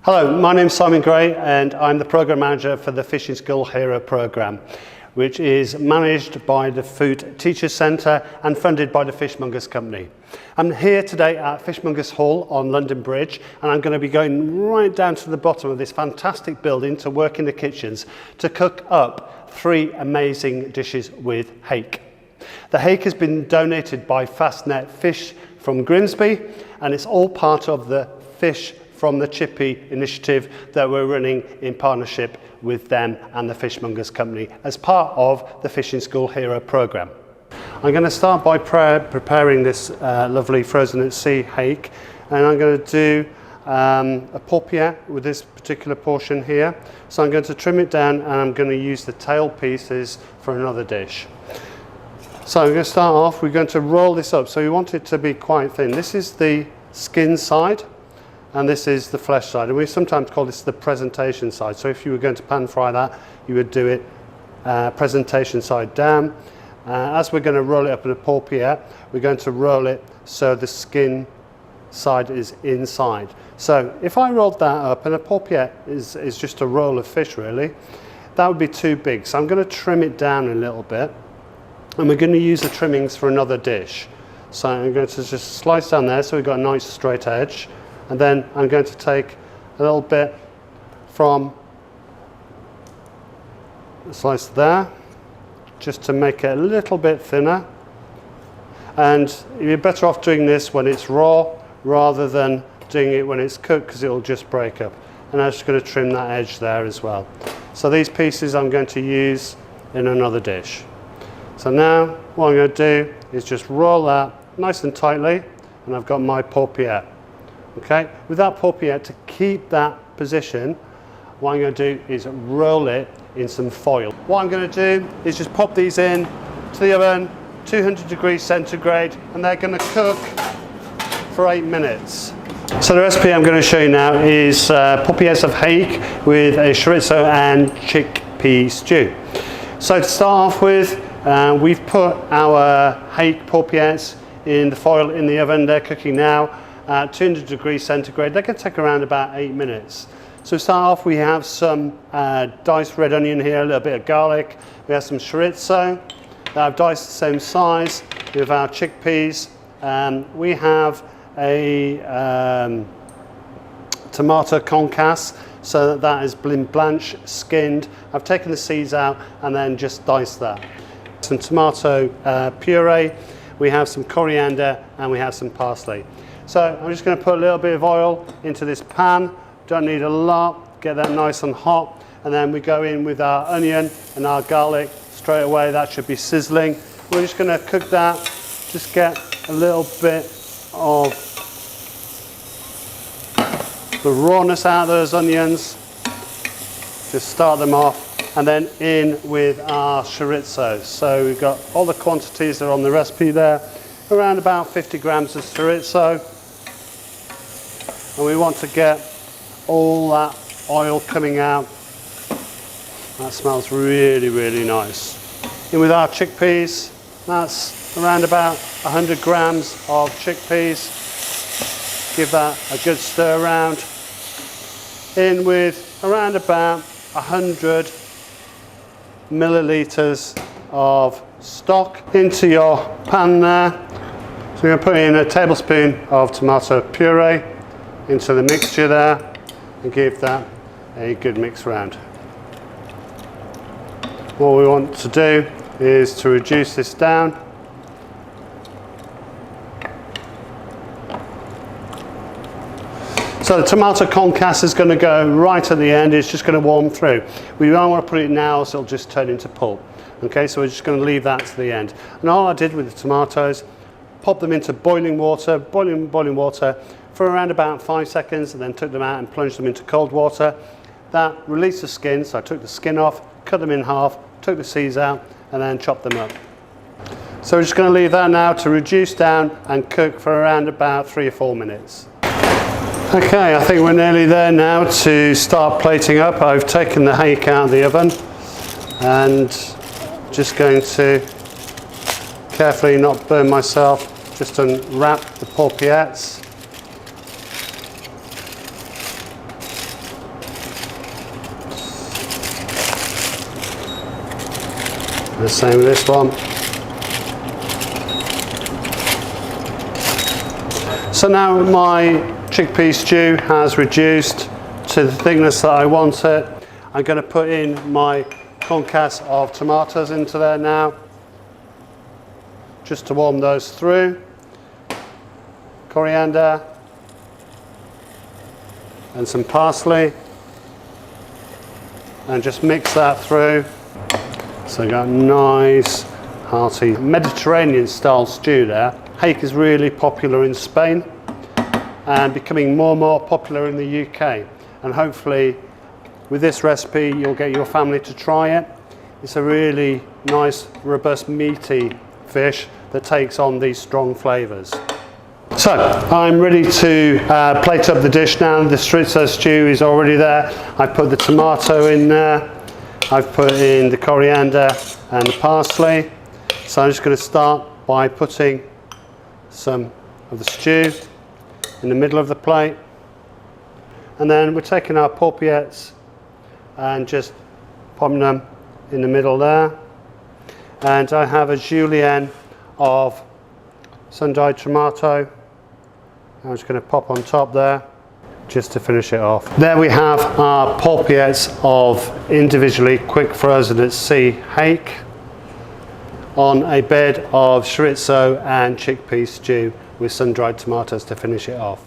Hello, my name is Simon Gray and I'm the Programme Manager for the Fishing School Hero Programme, which is managed by the Food Teachers Centre and funded by the Fishmongers Company. I'm here today at Fishmongers Hall on London Bridge, and I'm going to be going right down to the bottom of this fantastic building to work in the kitchens to cook up 3 amazing dishes with hake. The hake has been donated by Fastnet Fish from Grimsby, and it's all part of the Fish from the Chippy initiative that we're running in partnership with them and the Fishmongers Company as part of the Fishing School Hero Programme. I'm going to start by preparing this lovely frozen at sea hake, and I'm going to do a paupiette with this particular portion here. So I'm going to trim it down and I'm going to use the tail pieces for another dish. So I'm going to start off, we're going to roll this up, so we want it to be quite thin. This is the skin side and this is the flesh side, and we sometimes call this the presentation side. So if you were going to pan fry that, you would do it presentation side down. As we're going to roll it up in a paupiette, we're going to roll it so the skin side is inside. So if I rolled that up, and a paupiette is just a roll of fish really, that would be too big. So I'm going to trim it down a little bit, and we're going to use the trimmings for another dish. So I'm going to just slice down there so we've got a nice straight edge, and then I'm going to take a little bit from the slice there, just to make it a little bit thinner. And you're better off doing this when it's raw rather than doing it when it's cooked, because it'll just break up. And I'm just going to trim that edge there as well. So these pieces I'm going to use in another dish. So now what I'm going to do is just roll that nice and tightly, and I've got my paupiette. Okay, with that paupiette, to keep that position, what I'm going to do is roll it in some foil. What I'm going to do is just pop these in to the oven, 200 degrees centigrade, and they're going to cook for 8 minutes. So the recipe I'm going to show you now is paupiettes of hake with a chorizo and chickpea stew. So to start off with, we've put our hake paupiettes in the foil in the oven. They're cooking now at 200 degrees centigrade. They can take around about 8 minutes. So to start off, we have some diced red onion here, a little bit of garlic. We have some chorizo that I've diced the same size. We have our chickpeas. We have a tomato concasse, so that is blanch skinned. I've taken the seeds out and then just diced that. Some tomato puree. We have some coriander and we have some parsley. So I'm just going to put a little bit of oil into this pan. Don't need a lot. Get that nice and hot, and then we go in with our onion and our garlic straight away. That should be sizzling. We're just going to cook that. Just get a little bit of the rawness out of those onions. Just start them off, and then in with our chorizo. So we've got all the quantities that are on the recipe there. Around about 50 grams of chorizo, and we want to get all that oil coming out. That smells really, really nice. In with our chickpeas, that's around about 100 grams of chickpeas. Give that a good stir around. In with around about 100 millilitres of stock into your pan there. So we're going to put in a tablespoon of tomato puree into the mixture there, and give that a good mix round. What we want to do is to reduce this down. So the tomato concasse is going to go right at the end. It's just going to warm through. We don't want to put it now, so it'll just turn into pulp. Okay, so we're just going to leave that to the end. And all I did with the tomatoes, pop them into boiling water, boiling water for around about 5 seconds, and then took them out and plunged them into cold water. That released the skin, so I took the skin off, cut them in half, took the seeds out, and then chopped them up. So we're just going to leave that now to reduce down and cook for around about 3 or 4 minutes. Okay, I think we're nearly there now to start plating up. I've taken the hake out of the oven and just going to carefully not burn myself, just unwrap the paupiettes. The same with this one. So now my chickpea stew has reduced to the thickness that I want it. I'm going to put in my concasse of tomatoes into there now, just to warm those through. Coriander and some parsley, and just mix that through. So I got a nice hearty Mediterranean style stew there. Hake is really popular in Spain and becoming more and more popular in the UK, and hopefully with this recipe you'll get your family to try it. It's a really nice, robust, meaty fish that takes on these strong flavours. So I'm ready to plate up the dish now. The chorizo stew is already there. I put the tomato in there. I've put in the coriander and the parsley. So I'm just going to start by putting some of the stew in the middle of the plate. And then we're taking our paupières and just popping them in the middle there. And I have a julienne of sun-dried tomato. I'm just going to pop on top there just to finish it off. There we have our paupières of individually quick frozen at sea hake on a bed of chorizo and chickpea stew with sun-dried tomatoes to finish it off.